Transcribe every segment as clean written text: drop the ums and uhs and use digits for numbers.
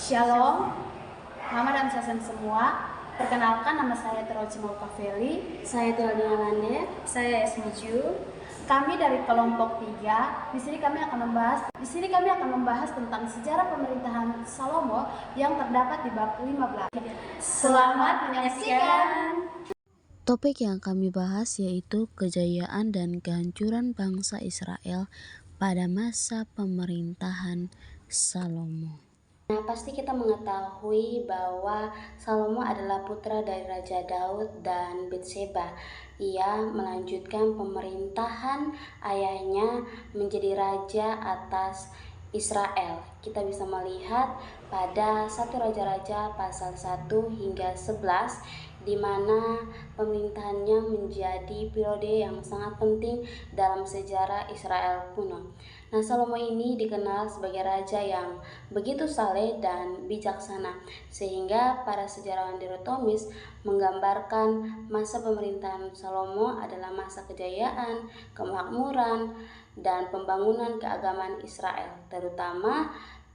Shalom, Mama dan Sasan semua. Perkenalkan, nama saya Teroci Maukaveli. Saya Teodina Lande. Saya Esmiju. Kami dari kelompok 3. Di sini kami akan membahas tentang sejarah pemerintahan Salomo yang terdapat di bab 15. Selamat menyaksikan. Topik yang kami bahas yaitu kejayaan dan kehancuran bangsa Israel pada masa pemerintahan Salomo. Nah, pasti kita mengetahui bahwa Salomo adalah putra dari Raja Daud dan Batseba. Ia melanjutkan pemerintahan ayahnya menjadi raja atas Israel. Kita bisa melihat pada 1 Raja-Raja pasal 1 hingga 11 di mana pemerintahannya menjadi periode yang sangat penting dalam sejarah Israel kuno. Nah, Salomo ini dikenal sebagai raja yang begitu saleh dan bijaksana, sehingga para sejarawan dikotomis menggambarkan masa pemerintahan Salomo adalah masa kejayaan, kemakmuran, dan pembangunan keagamaan Israel, terutama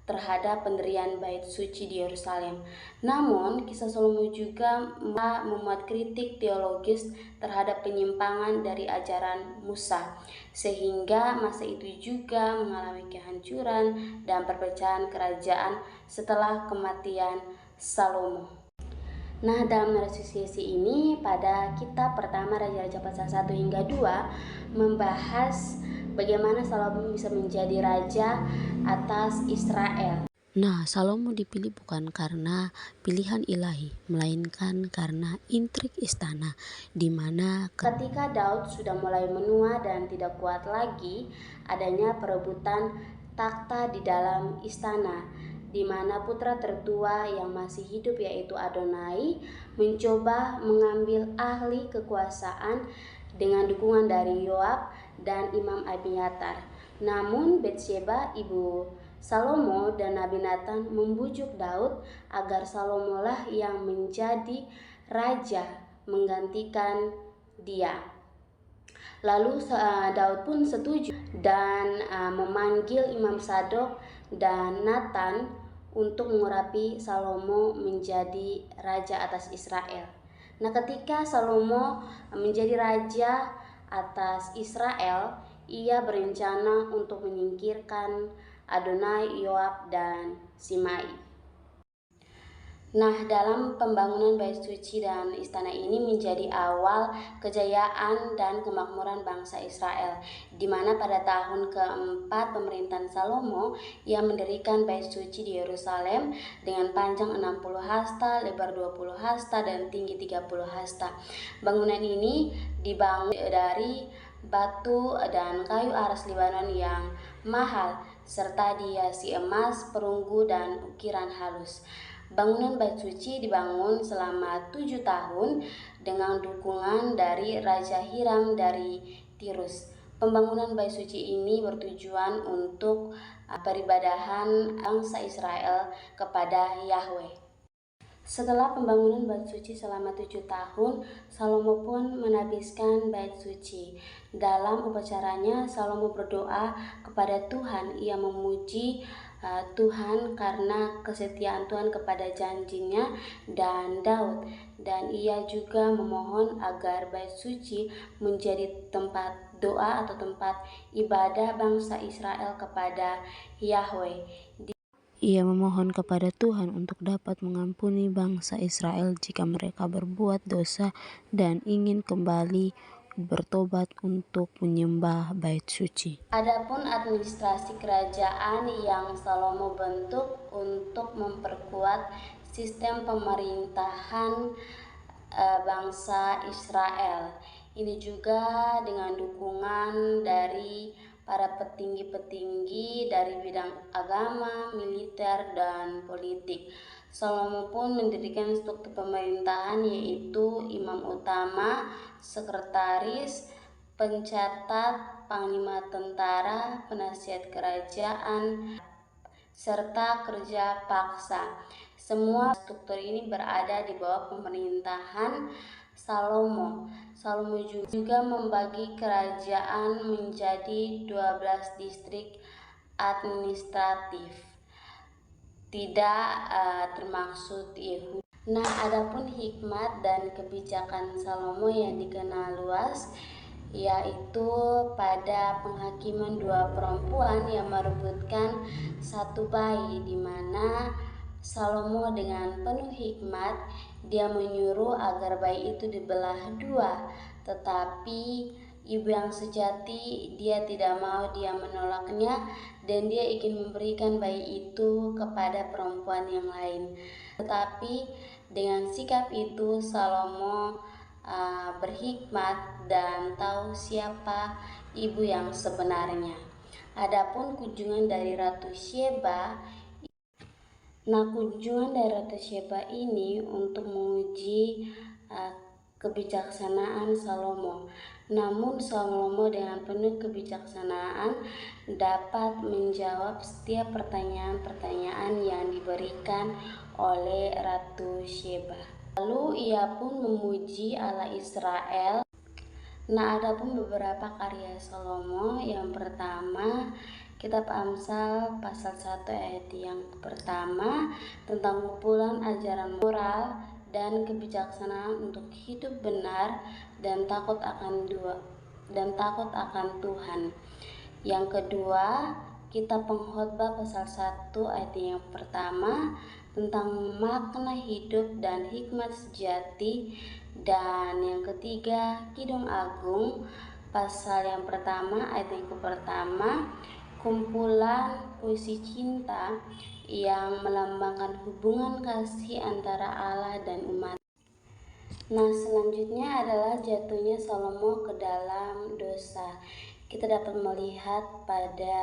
terhadap pendirian bait suci di Yerusalem. Namun, kisah Salomo juga memuat kritik teologis terhadap penyimpangan dari ajaran Musa, sehingga masa itu juga mengalami kehancuran dan perpecahan kerajaan setelah kematian Salomo. Nah, dalam narasi ini pada kitab pertama Raja-Raja pasal 1 hingga 2 membahas bagaimana Salomo bisa menjadi raja atas Israel. Nah, Salomo dipilih bukan karena pilihan ilahi, melainkan karena intrik istana, di mana ketika Daud sudah mulai menua dan tidak kuat lagi adanya perebutan takhta di dalam istana, di mana putra tertua yang masih hidup yaitu Adonai mencoba mengambil ahli kekuasaan dengan dukungan dari Yoab dan Imam Abiatar. Namun Batseba ibu Salomo dan Nabi Nathan membujuk Daud agar Salomolah yang menjadi raja menggantikan dia. Lalu Daud pun setuju dan memanggil Imam Sadok dan Nathan untuk mengurapi Salomo menjadi raja atas Israel. Nah, ketika Salomo menjadi raja atas Israel, ia berencana untuk menyingkirkan Adonai, Yoab, dan Simei. Nah, dalam pembangunan bait suci dan istana ini menjadi awal kejayaan dan kemakmuran bangsa Israel, di mana pada tahun keempat pemerintahan Salomo, ia mendirikan bait suci di Yerusalem dengan panjang 60 hasta, lebar 20 hasta, dan tinggi 30 hasta. Bangunan ini dibangun dari batu dan kayu aras Libanon yang mahal, serta dihiasi emas, perunggu, dan ukiran halus. Bangunan bait suci dibangun selama 7 tahun dengan dukungan dari Raja Hiram dari Tirus. Pembangunan bait suci ini bertujuan untuk peribadahan bangsa Israel kepada Yahweh. Setelah pembangunan bait suci selama 7 tahun, Salomo pun menabiskan bait suci. Dalam upacaranya, Salomo berdoa kepada Tuhan. Ia memuji Tuhan karena kesetiaan Tuhan kepada janjinya dan Daud, dan ia juga memohon agar bait suci menjadi tempat doa atau tempat ibadah bangsa Israel kepada Yahweh. ia memohon kepada Tuhan untuk dapat mengampuni bangsa Israel jika mereka berbuat dosa dan ingin kembali bertobat untuk menyembah bait suci. Adapun administrasi kerajaan yang Salomo bentuk untuk memperkuat sistem pemerintahan bangsa Israel. Ini juga dengan dukungan dari para petinggi-petinggi dari bidang agama, militer, dan politik. Salomo pun mendirikan struktur pemerintahan yaitu imam utama, sekretaris, pencatat, panglima tentara, penasihat kerajaan, serta kerja paksa. Semua struktur ini berada di bawah pemerintahan Salomo. Salomo juga membagi kerajaan menjadi 12 distrik administratif. tidak termaksud Yehudi. Nah, adapun hikmat dan kebijakan Salomo yang dikenal luas yaitu pada penghakiman dua perempuan yang merebutkan satu bayi, di mana Salomo dengan penuh hikmat dia menyuruh agar bayi itu dibelah dua, tetapi ibu yang sejati dia tidak mau, dia menolaknya dan dia ingin memberikan bayi itu kepada perempuan yang lain. Tetapi dengan sikap itu Salomo berhikmat dan tahu siapa ibu yang sebenarnya. Adapun kunjungan dari Ratu Sheba, kunjungan dari Ratu Sheba ini untuk menguji kebijaksanaan Salomo. Namun Salomo dengan penuh kebijaksanaan dapat menjawab setiap pertanyaan-pertanyaan yang diberikan oleh Ratu Sheba. Lalu ia pun memuji Allah Israel. Nah, adapun beberapa karya Salomo, yang pertama Kitab Amsal pasal 1 ayat yang pertama tentang kumpulan ajaran moral dan kebijaksanaan untuk hidup benar dan takut akan Tuhan. Yang kedua, Kitab Pengkhotbah pasal 1 ayat yang pertama tentang makna hidup dan hikmat sejati. Dan yang ketiga, Kidung Agung pasal yang pertama ayat yang pertama, kumpulan puisi cinta yang melambangkan hubungan kasih antara Allah dan umat. Nah, selanjutnya adalah jatuhnya Salomo ke dalam dosa. Kita dapat melihat pada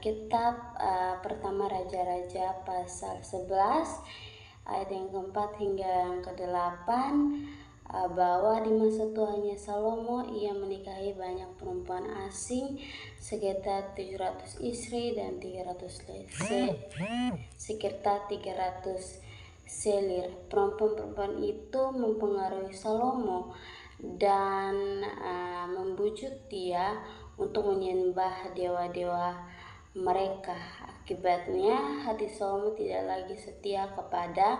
kitab pertama Raja-Raja pasal 11 ayat yang keempat hingga yang ke-8, bahwa di masa tuanya Salomo ia menikahi banyak perempuan asing, sekitar 700 istri dan sekitar 300 selir. Perempuan-perempuan itu mempengaruhi Salomo dan membujuk dia untuk menyembah dewa-dewa mereka. Akibatnya hati Salomo tidak lagi setia kepada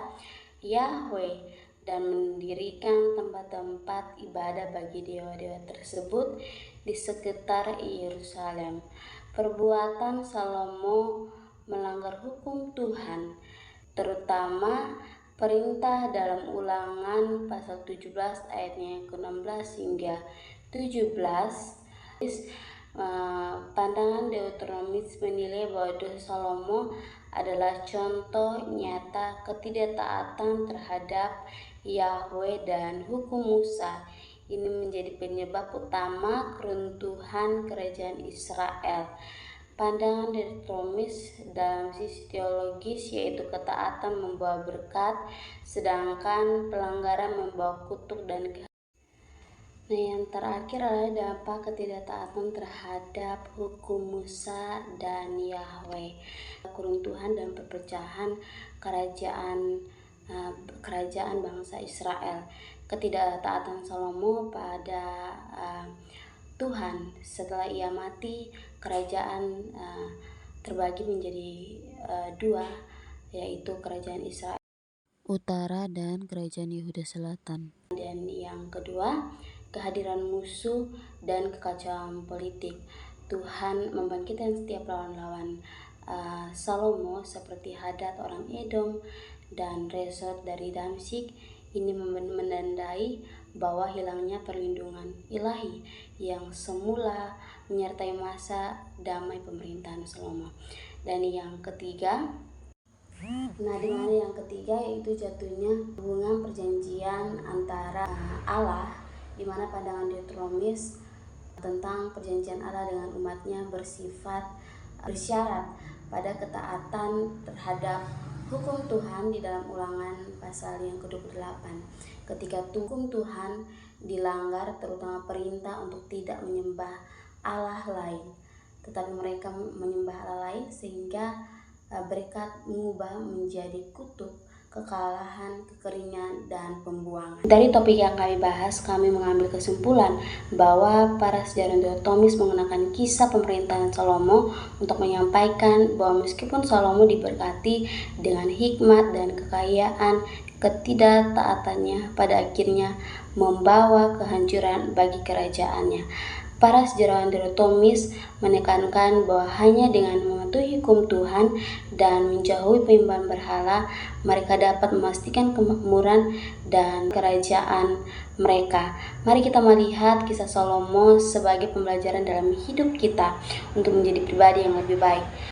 Yahweh dan mendirikan tempat-tempat ibadah bagi dewa-dewa tersebut di sekitar Yerusalem. Perbuatan Salomo melanggar hukum Tuhan, terutama perintah dalam Ulangan pasal 17 ayatnya yang ke-16 hingga 17. Pandangan Deuteronomis menilai bahwa dosa Salomo adalah contoh nyata ketidaktaatan terhadap Yahweh dan hukum Musa. Ini menjadi penyebab utama keruntuhan kerajaan Israel. Pandangan Deuteronomis dalam sisi teologis yaitu ketaatan membawa berkat, sedangkan pelanggaran membawa kutuk dan kehadiran. Nah, yang terakhir adalah dampak ketidaktaatan terhadap hukum Musa dan Yahweh, keruntuhan dan perpecahan kerajaan bangsa Israel. Ketidaktaatan Salomo pada Tuhan, setelah ia mati, kerajaan terbagi menjadi dua, yaitu kerajaan Israel Utara dan kerajaan Yehuda Selatan. Dan yang kedua, kehadiran musuh dan kekacauan politik. Tuhan membangkitkan setiap lawan-lawan Salomo seperti Hadad orang Edom dan Rezon dari Damsyik. Ini menandai bahwa hilangnya perlindungan ilahi yang semula menyertai masa damai pemerintahan Salomo. Dan yang ketiga, yaitu jatuhnya hubungan perjanjian antara Allah, di mana pandangan Deuteronomis tentang perjanjian Allah dengan umatnya bersyarat pada ketaatan terhadap hukum Tuhan di dalam Ulangan pasal yang ke-28. Ketika hukum Tuhan dilanggar, terutama perintah untuk tidak menyembah Allah lain, tetapi mereka menyembah Allah lain sehingga berkat mengubah menjadi kutuk kekalahan, kekeringan, dan pembuangan. Dari topik yang kami bahas, kami mengambil kesimpulan bahwa para sejarawan dikotomis menggunakan kisah pemerintahan Salomo untuk menyampaikan bahwa meskipun Salomo diberkati dengan hikmat dan kekayaan, ketidaktaatannya pada akhirnya membawa kehancuran bagi kerajaannya. Para sejarawan dikotomis menekankan bahwa hanya dengan mematuhi hukum Tuhan dan menjauhi penyembahan berhala, mereka dapat memastikan kemakmuran dan kerajaan mereka. Mari kita melihat kisah Salomo sebagai pembelajaran dalam hidup kita untuk menjadi pribadi yang lebih baik.